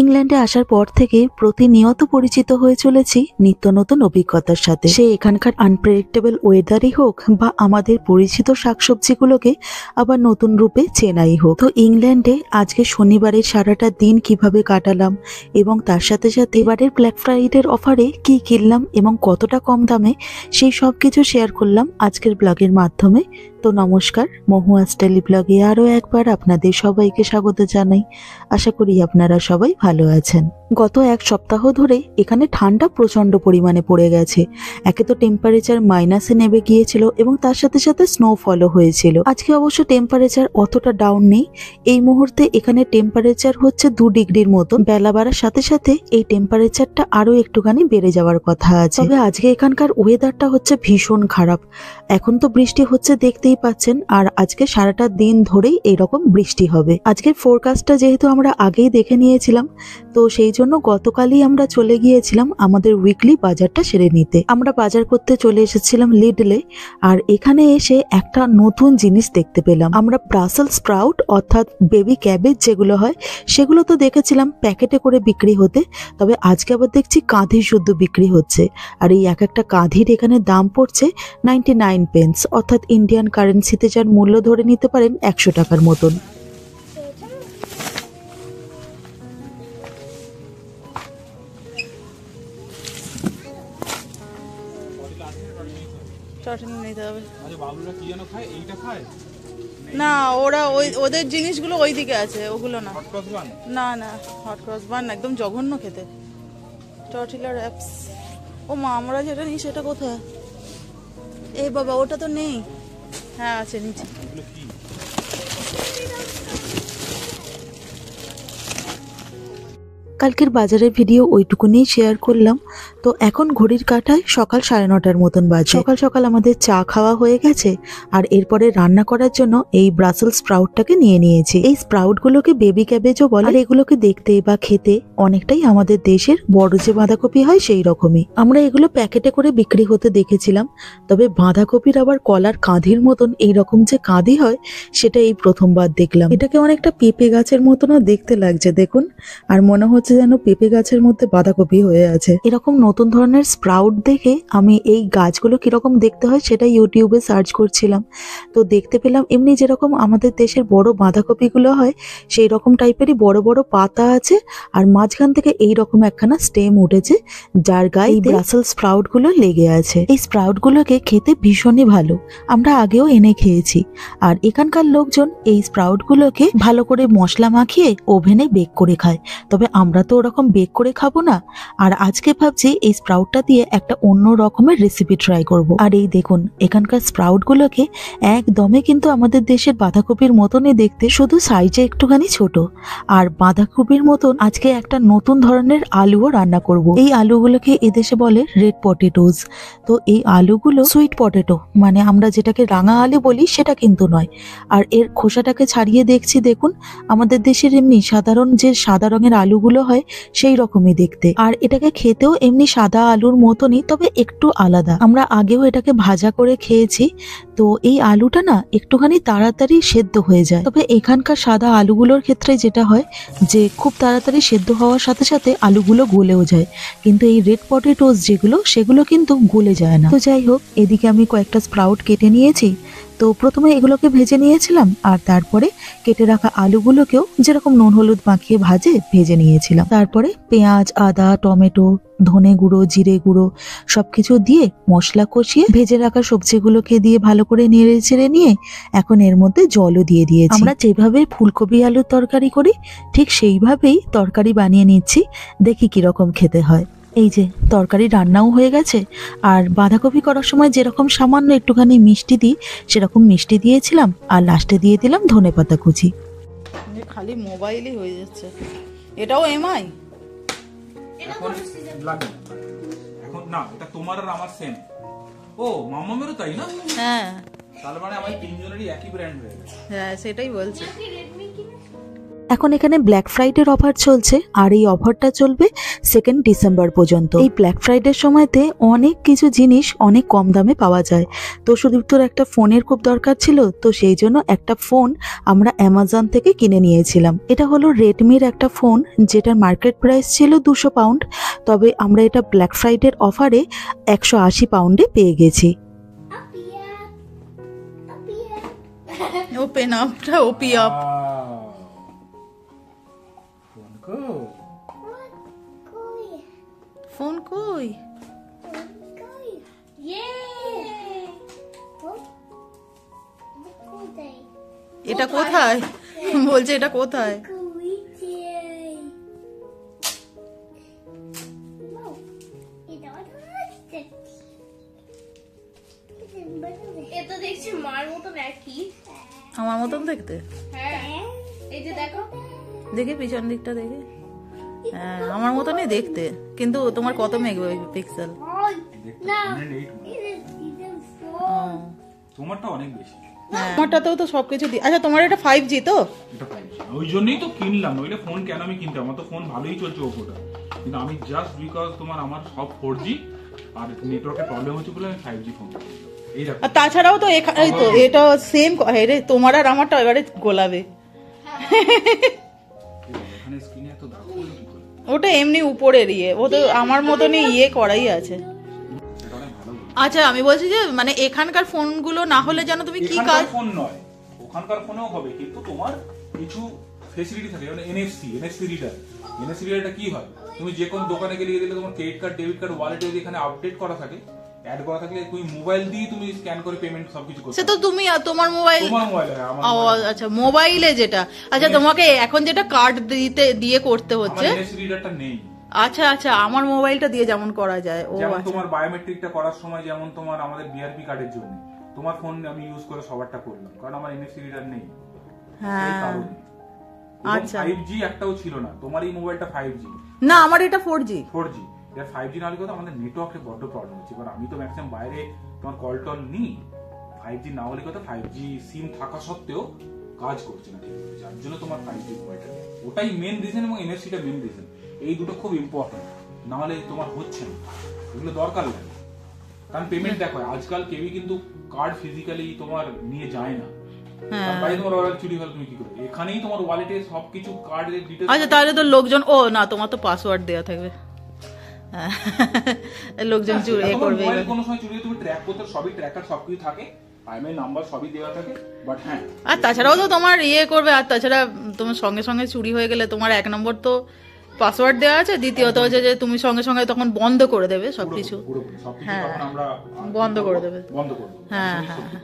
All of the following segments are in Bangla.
ইংল্যান্ডে আসার পর থেকে প্রতিনিয়ত পরিচিত হয়ে চলেছি নিত্য নতুন অভিজ্ঞতার সাথে। সে এখানকার আনপ্রেডিক্টেবল ওয়েদারই হোক বা আমাদের পরিচিত শাকসবজিগুলোকে আবার নতুন রূপে চেনাই হোক। তো ইংল্যান্ডে আজকে শনিবারের সারাটা দিন কিভাবে কাটালাম এবং তার সাথে সাথে এবারের ব্ল্যাক ফ্রাইডের অফারে কি কিনলাম এবং কতটা কম দামে, সেই সব কিছু শেয়ার করলাম আজকের ব্লগের মাধ্যমে। তো নমস্কার, মহুয়াস ডেইলি ব্লগে আরও একবার আপনাদের সবাইকে স্বাগত জানাই। আশা করি আপনারা সবাই ভালো আছেন। গত এক সপ্তাহ ধরে এখানে ঠান্ডা প্রচন্ড পরিমাণে পড়ে গেছে। একে তো টেম্পারেচার মাইনাসে নেমে গিয়েছিল এবং তার সাথে সাথে স্নোফলও হয়েছিল। আজকে অবশ্য টেম্পারেচার অতটা ডাউন নেই। এই মুহূর্তে এখানে টেম্পারেচার হচ্ছে 2 ডিগ্রির মতো। বেলা বাড়ার সাথে সাথে এই টেম্পারেচারটা আরো একটুখানি বেড়ে যাওয়ার কথা আছে। তবে আজকে এখানকার ওয়েদারটা হচ্ছে ভীষণ খারাপ। এখন তো বৃষ্টি হচ্ছে দেখতেই পাচ্ছেন, আর আজকে সারাটা দিন ধরেই এরকম বৃষ্টি হবে। আজকের ফোরকাস্টটা যেহেতু আমরা আগেই দেখে নিয়েছিলাম, তো সেই জন্য গতকালই আমরা চলে গিয়েছিলাম আমাদের উইকলি বাজারটা সেরে নিতে। আমরা বাজার করতে চলে এসেছিলাম লিডলে, আর এখানে এসে একটা নতুন জিনিস দেখতে পেলাম। আমরা ব্রাসেল স্প্রাউট অর্থাৎ বেবি ক্যাবেজ যেগুলো হয় সেগুলো তো দেখেছিলাম প্যাকেটে করে বিক্রি হতে, তবে আজকে আবার দেখছি কাঁধি শুদ্ধ বিক্রি হচ্ছে। আর এই এক একটা কাঁধির এখানে দাম পড়ছে 99 পেন্স, অর্থাৎ ইন্ডিয়ান কারেন্সিতে যার মূল্য ধরে নিতে পারেন 100 টাকার মতন। না, ওরা ওদের জিনিসগুলো ওইদিকে আছে, ওগুলো না। না না, হট ক্রস বান একদম জঘন্য খেতে। টর্টিলা র্যাপস, ও মা, আমরা যেটা নিই সেটা কোথায়? এ বাবা, ওটা তো নেই। হ্যাঁ আছে নিচে। কালকের বাজারের ভিডিও ওইটুকুনি শেয়ার করলাম। তো এখন ঘড়ির কাঁটায় সকাল 9:30 মতন বাজে। সকাল সকাল আমাদের চা খাওয়া হয়ে গেছে, আর এরপরে রান্না করার জন্য এই ব্রাসেল স্প্রাউটটাকে নিয়ে নিয়েছি। এই স্প্রাউটগুলোকে বেবি ক্যাবেজও বলে, আর এগুলোকে দেখতে বা খেতে অনেকটাই আমাদের দেশের বড় যে বাঁধাকপি হয় সেই রকমই। আমরা এগুলো প্যাকেটে করে বিক্রি হতে দেখেছিলাম, তবে বাঁধাকপির আবার কলার কাঁধির মতন এইরকম যে কাঁধি হয় সেটা এই প্রথমবার দেখলাম। এটাকে অনেকটা পেঁপে গাছের মতনও দেখতে লাগছে দেখুন, আর মনে হচ্ছে যেন পেঁপে গাছের মধ্যে বাঁধাকপি হয়ে আছে। এরকম নতুন ধরনের স্প্রাউট দেখে আমি এই গাছগুলো কিরকম দেখতে হয় সেটা ইউটিউবে সার্চ করছিলাম। তো দেখতে পেলাম এমনি যেরকম আমাদের দেশের বড় বাঁধাকপিগুলো হয় সেই রকম টাইপেরই বড় বড় পাতা আছে, আর মাঝখান থেকে এইরকম একখানা স্টেম উঠেছে যার গায়ে ব্রাসেল স্প্রাউট গুলো লেগে আছে। এই স্প্রাউট গুলোকে খেতে ভীষণই ভালো, আমরা আগেও এনে খেয়েছি। আর এখানকার লোকজন এই স্প্রাউট গুলোকে ভালো করে মশলা মাখিয়ে ওভেনে বেক করে খায়, তবে আমরা তো ওরকম বেক করে খাবো না। আর আজকে ভাবছি এই স্প্রাউটটা দিয়ে একটা অন্য রকমের রেসিপি ট্রাই করব। আর এই দেখুন এখানকার স্প্রাউট গুলোকে একদমই কিন্তু আমাদের দেশের বাঁধাকপির মতনই দেখতে, শুধু সাইজে একটুখানি ছোট। আর বাঁধাকপির মতন আজকে একটা নতুন ধরনের আলুও রান্না করব। এই আলুগুলোকে এদেশে বলে রেড পটেটোজ। তো এই আলুগুলো সুইট পটেটো, মানে আমরা যেটাকে রাঙা আলু বলি সেটা কিন্তু নয়। আর এর খোসাটাকে ছাড়িয়ে দেখছি, দেখুন আমাদের দেশের এমনি সাধারণ যে সাদা রঙের আলুগুলো হয় সেই রকমই দেখতে। আর এটাকে খেতেও এমনি সাদা আলুর মতনই, তবে একটু আলাদা। আমরা আগেও এটাকে ভাজা করে খেয়েছি। তো এই আলুটা না একটুখানি তাড়াতাড়ি সেদ্ধ হয়ে যায়, তবে এখানকার সাদা আলুগুলোর ক্ষেত্রে যেটা হয় যে খুব তাড়াতাড়ি সেদ্ধ হওয়ার সাথে সাথে আলুগুলো গলেও যায়, কিন্তু এই রেড পটেটোস যেগুলো সেগুলো কিন্তু গলে যায় না। তো যাই হোক, এদিকে আমি কয়েকটা স্প্রাউট কেটে নিয়েছি। তো প্রথমে এগুলোকে ভেজে নিয়েছিলাম, আর তারপরে কেটে রাখা আলুগুলোকেও যেরকম নুন হলুদ মাখিয়ে ভেজে নিয়েছিলাম। তারপরে পেঁয়াজ, আদা, টমেটো, ধনে গুঁড়ো, জিরে গুঁড়ো সবকিছু দিয়ে মশলা কষিয়ে ভেজে রাখা সবজিগুলোকে দিয়ে ভালো করে নেড়ে চেড়ে নিয়ে এখন এর মধ্যে জলও দিয়ে দিয়েছি। আমরা যেভাবে ফুলকপি আলুর তরকারি করি ঠিক সেইভাবেই তরকারি বানিয়ে নিচ্ছি, দেখি কিরকম খেতে হয়। এই যে তরকারি রান্নাও হয়ে গেছে, আর বাঁধাকপি করার সময় যেরকম সামান্য একটুখানি মিষ্টি দিই সেরকম মিষ্টি দিয়েছিলাম, আর লাস্টে দিয়ে দিলাম ধনেপাতা কুচি। খালি মোবাইলই হয়ে যাচ্ছে। এটাও এমআই, এখন না, এটা তোমার আর আমার সেম। ও মামামেরও তাই না? হ্যাঁ, তার মানে আমাদের তিনজনেরই একই ব্র্যান্ড হয়ে গেছে। হ্যাঁ সেটাই বলছি। এখন এখানে ব্ল্যাক ফ্রাইডের অফার চলছে, আর এই অফারটা চলবে 2 ডিসেম্বর পর্যন্ত। এই ব্ল্যাক ফ্রাইডের সময়তে অনেক কিছু জিনিস অনেক কম দামে পাওয়া যায়। তো সুদীপ্তর একটা ফোনের খুব দরকার ছিল, তো সেই জন্য একটা ফোন আমরা অ্যামাজন থেকে কিনে নিয়েছিলাম। এটা হলো রেডমির একটা ফোন, যেটার মার্কেট প্রাইস ছিল 200 পাউন্ড, তবে আমরা এটা ব্ল্যাক ফ্রাইডের অফারে 180 পাউন্ডে পেয়ে গেছি। ওপেন আপটা ওপি আপ। ফোন কই? এটা কোথায়? বলছে এটা কোথায়? এটা দেখছি মার মতন একই। আমার মতন দেখতে? হ্যাঁ, এই যে দেখো, দেখে পিছন দিকটা দেখে। হ্যাঁ, আমার মতনই দেখতে, কিন্তু তোমার কত মেগাপিক্সেল? না তোমারটা অনেক বেশি। আমারটাতেও তো সবকিছু দিয়ে। আচ্ছা, তোমার এটা 5G তো? এটা 5G, ওই জন্যই তো কিনলাম, নইলে ফোন কেন আমি কিনতাম? আমার তো ফোন ভালোই চলছে ওপোটা, কিন্তু আমি জাস্ট বিকজ তোমার আমার সব 4G আর নেটওয়ার্কের প্রবলেম হচ্ছে বলে আমি 5G ফোন কিনলাম। এই দেখো, আর তাছাড়াও তো এখানে তো এটা সেম রে, তোমার আর আমারটা এবারে গোলাবে। এখানে স্ক্রিনে এত দাগ হলো কি করে? ওটা এমনি উপরের ইয়ে, ও তো আমার মতনই ইয়ে করাই আছে। এটা অনেক ভালো বলছো। আচ্ছা, আমি বলছি যে মানে এখানকার ফোনগুলো না হলে যেন তুমি কি কাজ? এখানকার ফোন নয়, ওখানকার ফোনেও হবে, কিন্তু তোমার কিছু ফেসিলিটি থাকে, যেমন এনএফসি রিডার। এনএফসি রিডারটা কি হয়, তুমি যে কোন দোকানে গেলে দিলে তোমার credit card, debit card, wallet যদি এখানে আপডেট করা থাকে, অ্যাড করা থাকলে, তুমি মোবাইল দিয়ে তুমি স্ক্যান করে পেমেন্ট সবকিছু করতে সে তো তুমি তোমার মোবাইল। তোমার মোবাইলে, হ্যাঁ, আমার ও মোবাইলে। আচ্ছা, মোবাইলে যেটা। আচ্ছা, তোমাকে এখন যেটা কার্ড দিয়ে করতে আমার হচ্ছে। এনএফসি রিডারটা নেই। আচ্ছা আচ্ছা, আমার মোবাইলটা দিয়ে যেমন করা যায়। ও যেমন আচ্ছা, তোমার বায়োমেট্রিকটা করার সময়, যেমন তোমার আমাদের বিআরপি কার্ডের জন্য তোমার ফোন আমি ইউজ করে সবারটা করলাম, কারণ আমার এনএফসি রিডার নেই। এই হ্যাঁ কারণে। আচ্ছা। 5G একটাও ছিল না, তোমার এই মোবাইলটা 5G। না, আমার এটা 4G। 4G, এর 5G না হলে কথা আমাদের নেটওয়ার্কে বড্ড প্রবলেম হচ্ছে। এবার আমি তো ম্যাক্সিমাম বাইরে তোমার কল টল নিই, 5G না হলে কথা 5G সিম থাকা সত্ত্বেও কাজ করছে না ঠিক করে, যার জন্য তোমার 5G মোবাইলটা নেই। ওটাই মেন রিজন, এবং এনএফসিটা মেন রিজন। এই দুটো খুব ইম্পর্টেন্ট, না হলে তোমার হচ্ছে না, এগুলো দরকার লাগে। কারণ পেমেন্ট দেখো, আজকাল কেউই কিন্তু কার্ড ফিজিক্যালি তোমার নিয়ে যায় না। হ্যাঁ। বাইরে তোমার ওয়ালেট চুরি হলে তুমি কি করবে? এখানেই তোমার ওয়ালেটে সবকিছু কার্ডের ডিটেইলস। আচ্ছা, তাহলে তো লোকজন, ও না, তোমার তো পাসওয়ার্ড দেওয়া থাকবে। লোকজন চুরি করবে। মোবাইল কোনো সময় চুরি, তুমি ট্র্যাক করতে সবই ট্র্যাকার সবকিছু থাকে, আইএমআই নাম্বার সবই দেওয়া থাকে, বাট হ্যাঁ। আর তাছাড়াও তো তোমার ইয়ে করবে, আর তাছাড়া তোমার সঙ্গে সঙ্গে চুরি হয়ে গেলে তোমার 1 নম্বর তো পাসওয়ার্ড দেওয়া আছে, দ্বিতীয়ত হচ্ছে যে তুমি সঙ্গে সঙ্গে তখন বন্ধ করে দেবে সবকিছু। পুরোপুরি সবকিছু হ্যাঁ। তখন আমরা বন্ধ করে দেবে। বন্ধ করে দেবো। হ্যাঁ, একদমই হ্যাঁ, সত্যি কথা।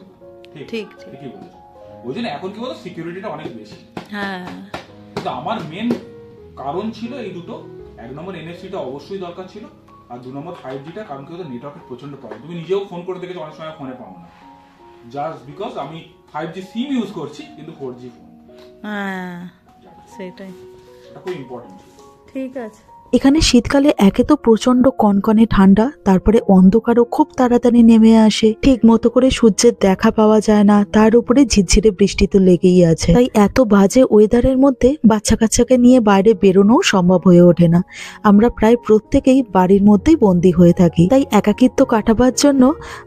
ঠিক ঠিক, ঠিকই বলেছো। ওই জন্য এখন কি বলতো, সিকিউরিটিটা অনেক বেশি। হ্যাঁ, কিন্তু আমার মেন কারণ ছিল এই দুটো। 1 নম্বর এনএফসিটা অবশ্যই দরকার ছিল, আর 2 নম্বর 5Gটা, কারণ কি হতো নেটওয়ার্কের প্রচন্ড প্রবলেম। তুমি নিজেও ফোন করে দেখেছো, অনেক সময় ফোনে পাবো না, জাস্ট বিকজ আমি 5G সিম ইউজ করছি, কিন্তু 4G ফোন। হ্যাঁ, সেটাই। এটা খুব ইম্পর্টেন্ট। ঠিক আছে। এখানে শীতকালে একে তো প্রচন্ড কনকনে ঠান্ডা, তারপরে অন্ধকারও খুব তাড়াতাড়ি নেমে আসে, ঠিক মতো করে সূর্যের দেখা পাওয়া যায় না, তার উপরে ঝিরঝিরে বৃষ্টি তো লেগেই আছে। তাই এত বাজে ওয়েদারের মধ্যে বাচ্চা কাচ্চাকে নিয়ে বাইরে বেরোনো সম্ভব হয়ে ওঠে না। আমরা প্রায় প্রত্যেকেই বাড়ির মধ্যেই বন্দী হয়ে থাকি। তাই একাকিত্ব কাটাবার জন্য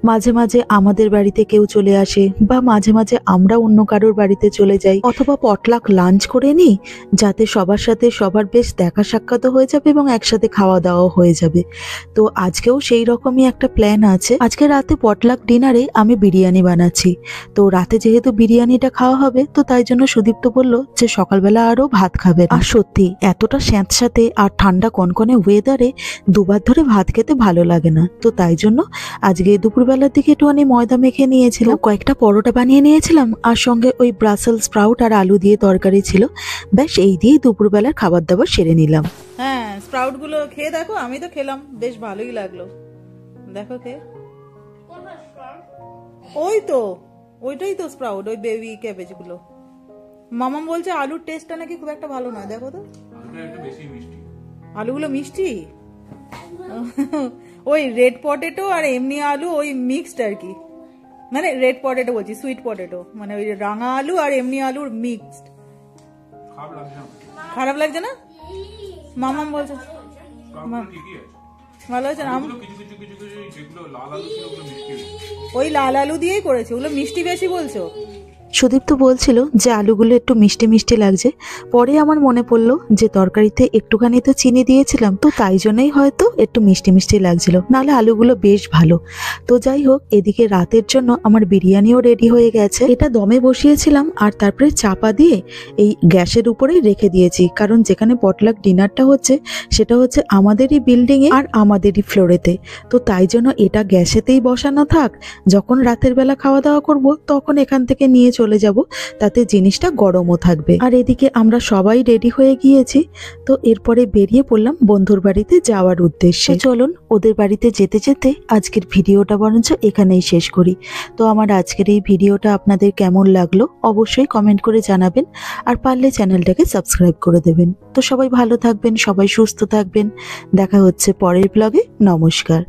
মাঝে মাঝে আমাদের বাড়িতে কেউ চলে আসে, বা মাঝে মাঝে আমরা অন্য কারোর বাড়িতে চলে যাই, অথবা পটলাক লাঞ্চ করে নিই, যাতে সবার সাথে সবার বেশ দেখা সাক্ষাৎ হয়ে যাবে এবং একসাথে খাওয়া দাওয়া হয়ে যাবে। তো আজকেও সেই রকমই একটা প্ল্যান আছে। আজকে রাতে পটলাক ডিনারে আমি বিরিয়ানি বানাচ্ছি। তো রাতে যেহেতু বিরিয়ানিটা খাওয়া হবে, তো তাই জন্য সুদীপ্ত বলল যে সকালবেলা আরো ভাত খাবে। আর সত্যি এতটা স্যাঁতস্যাঁতে আর ঠান্ডা কনকনে ওয়েদারে দুবার ধরে ভাত খেতে ভালো লাগে না। তো তাই জন্য আজকে দুপুরবেলার দিকে একটুখানি ময়দা মেখে নিয়েছিলাম, কয়েকটা পরোটা বানিয়ে নিয়েছিলাম, আর সঙ্গে ওই ব্রাসেল স্প্রাউট আর আলু দিয়ে তরকারি ছিল। ব্যাস এই দিয়েই দুপুরবেলার খাবার দাবার সেরে নিলাম। হ্যাঁ, স্প্রাউট গুলো খেয়ে দেখো। আমি তো খেলাম, বেশ ভালোই লাগলো। দেখো খেয়ে। ওই তো, ওইটাই তো স্প্রাউট, ওই বেবি ক্যাবেজ গুলো। মামাম বলছে আলুর টেস্টটা নাকি খুব একটা ভালো নয়। দেখো তো, আলুটা একটু বেশি মিষ্টি। আলুগুলো মিষ্টি। ওই রেড পটেটো আর এমনি আলু ওই মিক্সড আর কি, মানে রেড পটেটো বলছি, সুইট পটেটো, মানে ওই রাঙা আলু আর এমনি আলুর মিক্সড। খারাপ লাগছে না, খারাপ লাগছে না? মামাম বলছে স্প্রাউটগুলো ঠিকই আছে। ভালো হয়েছে না? আলুগুলো কিছু কিছু কিছু কিছু যেগুলো লাল আলু ছিল ওগুলো মিষ্টি বেশি। ওই লাল আলু দিয়েই করেছে, ওগুলো মিষ্টি বেশি বলছো। সুদীপ্ত বলছিল যে আলুগুলো একটু মিষ্টি মিষ্টি লাগছে। পরে আমার মনে পড়লো যে তরকারিতে একটুখানি তো চিনি দিয়েছিলাম, তো তাই জন্যই হয়তো একটু মিষ্টি মিষ্টি লাগছিল, নাহলে আলুগুলো বেশ ভালো। তো যাই হোক, এদিকে রাতের জন্য আমার বিরিয়ানিও রেডি হয়ে গেছে। এটা দমে বসিয়েছিলাম আর তারপরে চাপা দিয়ে এই গ্যাসের উপরেই রেখে দিয়েছি, কারণ যেখানে পটলাক ডিনারটা হচ্ছে সেটা হচ্ছে আমাদেরই বিল্ডিংয়ে আর আমাদেরই ফ্লোরেতে। তো তাই জন্য এটা গ্যাসেতেই বসানো থাক, যখন রাতের বেলা খাওয়া দাওয়া করব তখন এখান থেকে নিয়ে চলে যাব, তাতে জিনিসটা গরমও থাকবে। আর এদিকে আমরা সবাই রেডি হয়ে গিয়েছি, তো এরপরে বেরিয়ে পড়লাম বন্ধুর বাড়িতে যাওয়ার উদ্দেশ্যে। চলুন ওদের বাড়িতে যেতে যেতে আজকের ভিডিওটা বরঞ্চ এখানেই শেষ করি। তো আমার আজকের এই ভিডিওটা আপনাদের কেমন লাগলো অবশ্যই কমেন্ট করে জানাবেন, আর পারলে চ্যানেলটাকে সাবস্ক্রাইব করে দেবেন। তো সবাই ভালো থাকবেন, সবাই সুস্থ থাকবেন, দেখা হচ্ছে পরের ব্লগে। নমস্কার।